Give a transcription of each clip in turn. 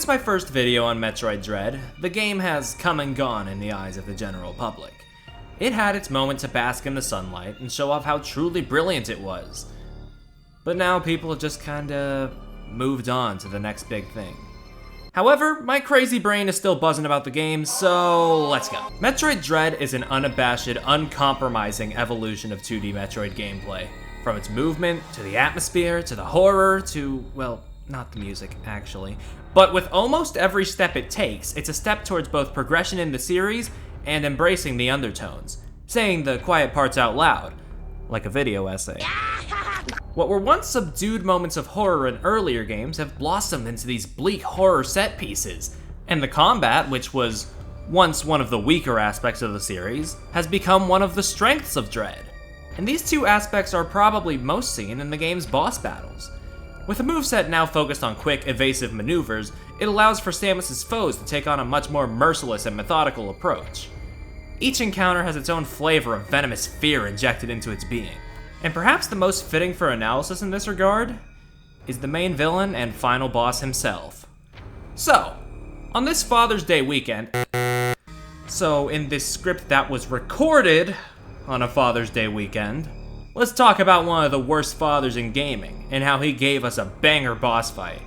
Since my first video on Metroid Dread, the game has come and gone in the eyes of the general public. It had its moment to bask in the sunlight and show off how truly brilliant it was. But now people have just kinda moved on to the next big thing. However, my crazy brain is still buzzing about the game, so let's go. Metroid Dread is an unabashed, uncompromising evolution of 2D Metroid gameplay. From its movement, to the atmosphere, to the horror, to, well, not the music, actually. But with almost every step it takes, it's a step towards both progression in the series and embracing the undertones, saying the quiet parts out loud, like a video essay. What were once subdued moments of horror in earlier games have blossomed into these bleak horror set pieces, and the combat, which was once one of the weaker aspects of the series, has become one of the strengths of Dread. And these two aspects are probably most seen in the game's boss battles. With a moveset now focused on quick, evasive maneuvers, it allows for Samus's foes to take on a much more merciless and methodical approach. Each encounter has its own flavor of venomous fear injected into its being. And perhaps the most fitting for analysis in this regard is the main villain and final boss himself. So, on this Father's Day weekend, in this script that was recorded on a Father's Day weekend, let's talk about one of the worst fathers in gaming and how he gave us a banger boss fight.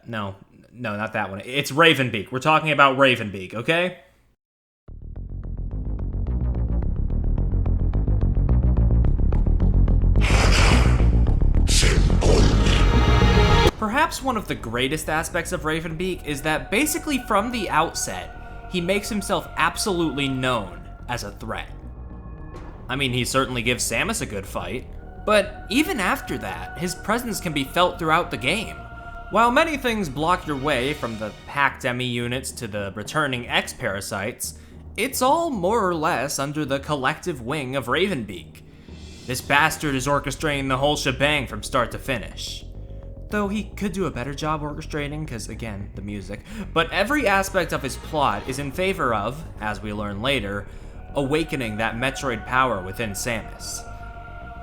No, not that one. It's Raven Beak. We're talking about Raven Beak, okay? Perhaps one of the greatest aspects of Raven Beak is that basically from the outset, he makes himself absolutely known as a threat. I mean, he certainly gives Samus a good fight, but even after that, his presence can be felt throughout the game. While many things block your way, from the hacked enemy units to the returning X-Parasites, it's all more or less under the collective wing of Raven Beak. This bastard is orchestrating the whole shebang from start to finish. Though he could do a better job orchestrating, because again, the music. But every aspect of his plot is in favor of, as we learn later, awakening that Metroid power within Samus.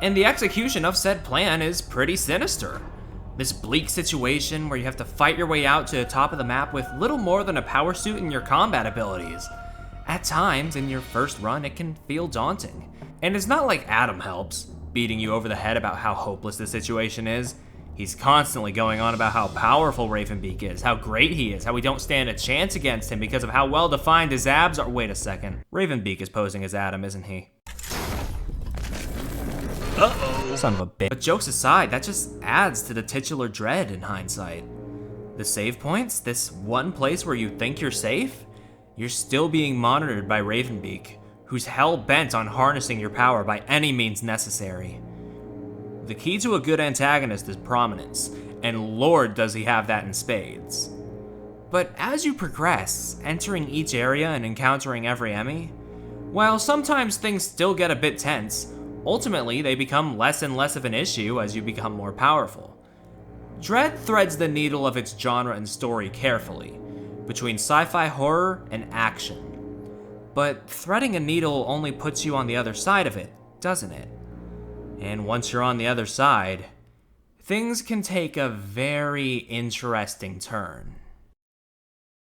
And the execution of said plan is pretty sinister. This bleak situation where you have to fight your way out to the top of the map with little more than a power suit and your combat abilities. At times, in your first run, it can feel daunting. And it's not like Adam helps, beating you over the head about how hopeless the situation is. He's constantly going on about how powerful Raven Beak is, how great he is, how we don't stand a chance against him because of how well defined his abs are. Wait a second. Raven Beak is posing as Adam, isn't he? Uh-oh. Son of a bitch. But jokes aside, that just adds to the titular dread in hindsight. The save points, this one place where you think you're safe, you're still being monitored by Raven Beak, who's hell-bent on harnessing your power by any means necessary. The key to a good antagonist is prominence, and Lord does he have that in spades. But as you progress, entering each area and encountering every enemy, while sometimes things still get a bit tense, ultimately they become less and less of an issue as you become more powerful. Dread threads the needle of its genre and story carefully, between sci-fi horror and action. But threading a needle only puts you on the other side of it, doesn't it? And once you're on the other side, things can take a very interesting turn.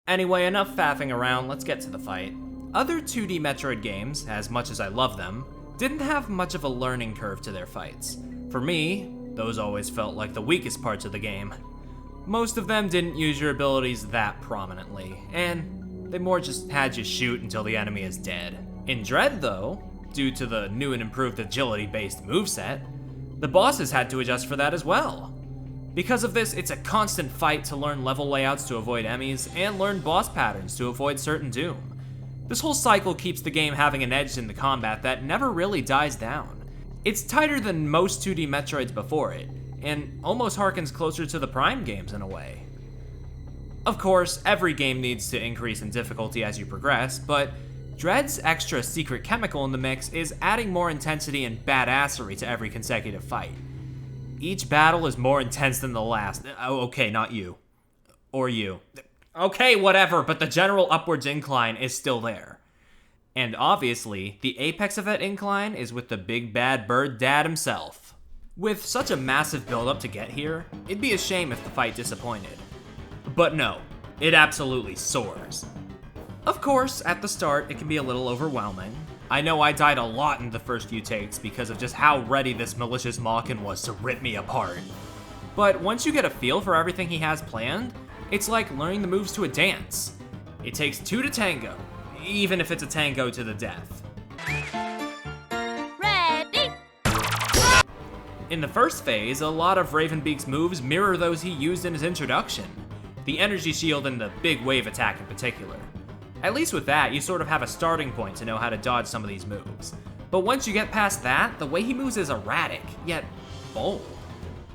Anyway, enough faffing around, let's get to the fight. Other 2D Metroid games, as much as I love them, didn't have much of a learning curve to their fights. For me, those always felt like the weakest parts of the game. Most of them didn't use your abilities that prominently, and they more just had you shoot until the enemy is dead. In Dread, though, due to the new and improved agility-based moveset, the bosses had to adjust for that as well. Because of this, it's a constant fight to learn level layouts to avoid enemies, and learn boss patterns to avoid certain doom. This whole cycle keeps the game having an edge in the combat that never really dies down. It's tighter than most 2D Metroids before it, and almost harkens closer to the Prime games in a way. Of course, every game needs to increase in difficulty as you progress, but Dread's extra secret chemical in the mix is adding more intensity and badassery to every consecutive fight. Each battle is more intense than the last. Oh, okay, not you. Or you. Okay, whatever, but the general upwards incline is still there. And obviously, the apex of that incline is with the big bad bird dad himself. With such a massive build-up to get here, it'd be a shame if the fight disappointed. But no, it absolutely soars. Of course, at the start, it can be a little overwhelming. I know I died a lot in the first few takes because of just how ready this malicious Mawkin was to rip me apart. But once you get a feel for everything he has planned, it's like learning the moves to a dance. It takes two to tango, even if it's a tango to the death. Ready! In the first phase, a lot of Ravenbeak's moves mirror those he used in his introduction. The energy shield and the big wave attack in particular. At least with that, you sort of have a starting point to know how to dodge some of these moves. But once you get past that, the way he moves is erratic, yet bold.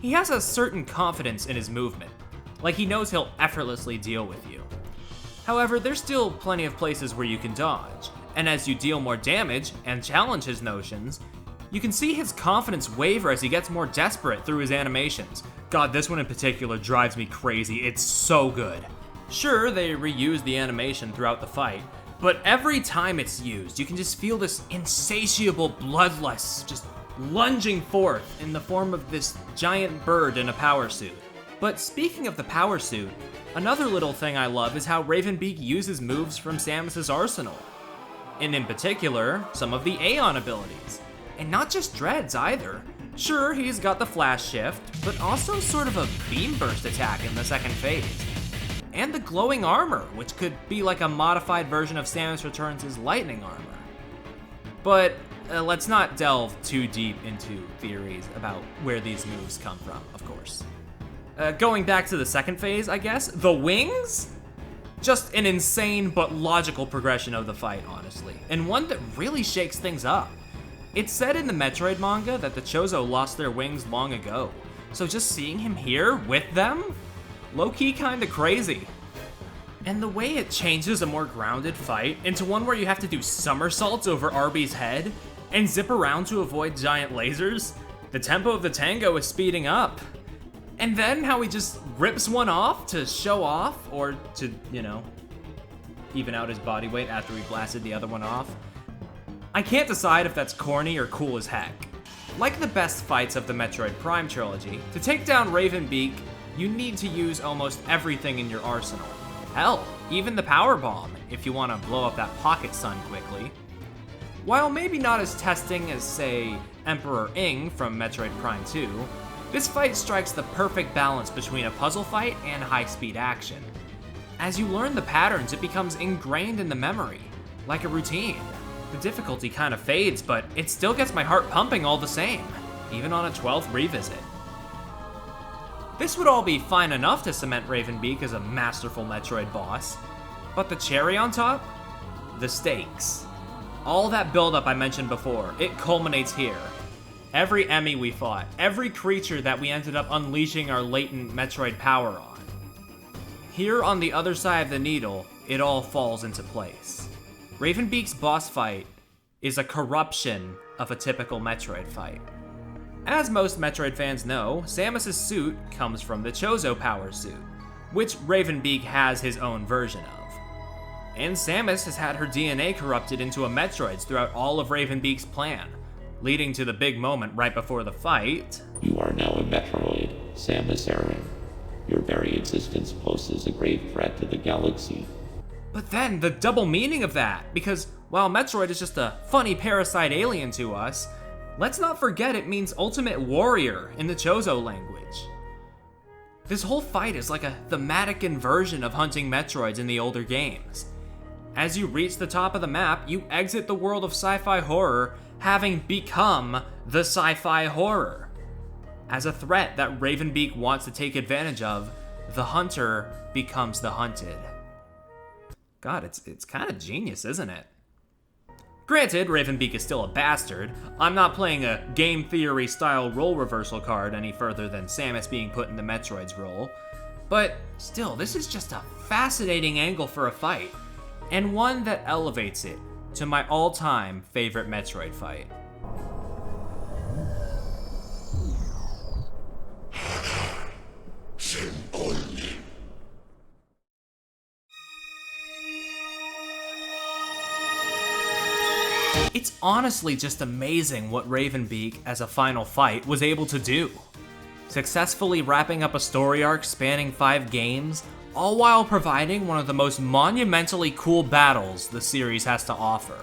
He has a certain confidence in his movement, like he knows he'll effortlessly deal with you. However, there's still plenty of places where you can dodge, and as you deal more damage and challenge his notions, you can see his confidence waver as he gets more desperate through his animations. God, this one in particular drives me crazy, it's so good. Sure, they reuse the animation throughout the fight, but every time it's used, you can just feel this insatiable bloodlust just lunging forth in the form of this giant bird in a power suit. But speaking of the power suit, another little thing I love is how Ravenbeak uses moves from Samus's arsenal. And in particular, some of the Aeon abilities. And not just Dreads either. Sure, he's got the flash shift, but also sort of a beam burst attack in the second phase. And the glowing armor, which could be like a modified version of Samus Returns' lightning armor. But let's not delve too deep into theories about where these moves come from, of course. Going back to the second phase, I guess, the wings? Just an insane but logical progression of the fight, honestly, and one that really shakes things up. It's said in the Metroid manga that the Chozo lost their wings long ago, so just seeing him here with them? Low-key kinda crazy. And the way it changes a more grounded fight into one where you have to do somersaults over Arby's head and zip around to avoid giant lasers, the tempo of the tango is speeding up. And then how he just rips one off to show off, or to, even out his body weight after he blasted the other one off. I can't decide if that's corny or cool as heck. Like the best fights of the Metroid Prime trilogy, to take down Ravenbeak, you need to use almost everything in your arsenal. Hell, even the power bomb, if you want to blow up that pocket sun quickly. While maybe not as testing as, say, Emperor Ing from Metroid Prime 2, this fight strikes the perfect balance between a puzzle fight and high-speed action. As you learn the patterns, it becomes ingrained in the memory, like a routine. The difficulty kind of fades, but it still gets my heart pumping all the same, even on a 12th revisit. This would all be fine enough to cement Ravenbeak as a masterful Metroid boss, but the cherry on top? The stakes. All that buildup I mentioned before, it culminates here. Every enemy we fought, every creature that we ended up unleashing our latent Metroid power on. Here on the other side of the needle, it all falls into place. Ravenbeak's boss fight is a corruption of a typical Metroid fight. As most Metroid fans know, Samus's suit comes from the Chozo power suit, which Ravenbeak has his own version of. And Samus has had her DNA corrupted into a Metroid's throughout all of Ravenbeak's plan, leading to the big moment right before the fight. You are now a Metroid, Samus Aran. Your very existence poses a grave threat to the galaxy. But then, the double meaning of that, because while Metroid is just a funny parasite alien to us, let's not forget it means ultimate warrior in the Chozo language. This whole fight is like a thematic inversion of hunting Metroids in the older games. As you reach the top of the map, you exit the world of sci-fi horror, having become the sci-fi horror. As a threat that Ravenbeak wants to take advantage of, the hunter becomes the hunted. God, it's kind of genius, isn't it? Granted, Ravenbeak is still a bastard. I'm not playing a game theory style role reversal card any further than Samus being put in the Metroid's role. But still, this is just a fascinating angle for a fight, and one that elevates it to my all-time favorite Metroid fight. It's honestly just amazing what Ravenbeak, as a final fight, was able to do. Successfully wrapping up a story arc spanning 5 games, all while providing one of the most monumentally cool battles the series has to offer.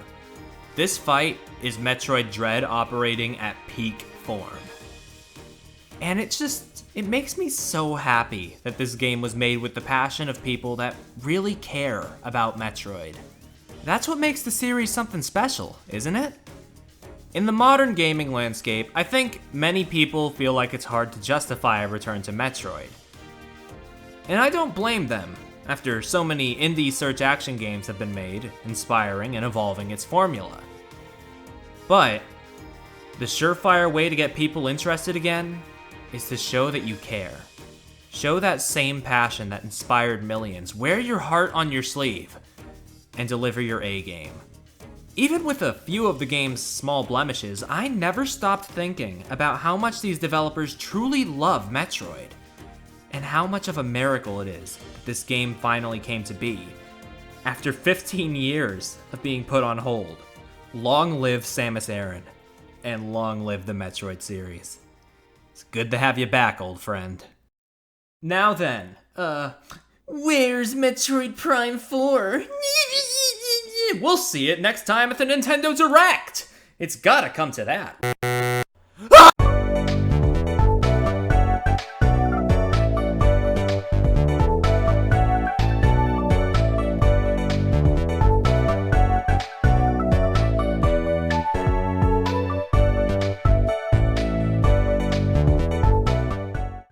This fight is Metroid Dread operating at peak form. And it makes me so happy that this game was made with the passion of people that really care about Metroid. That's what makes the series something special, isn't it? In the modern gaming landscape, I think many people feel like it's hard to justify a return to Metroid. And I don't blame them, after so many indie search action games have been made, inspiring and evolving its formula. But the surefire way to get people interested again is to show that you care. Show that same passion that inspired millions, wear your heart on your sleeve, and deliver your A game. Even with a few of the game's small blemishes, I never stopped thinking about how much these developers truly love Metroid, and how much of a miracle it is that this game finally came to be, after 15 years of being put on hold. Long live Samus Aran, and long live the Metroid series. It's good to have you back, old friend. Now then, where's Metroid Prime 4? We'll see it next time at the Nintendo Direct! It's gotta come to that.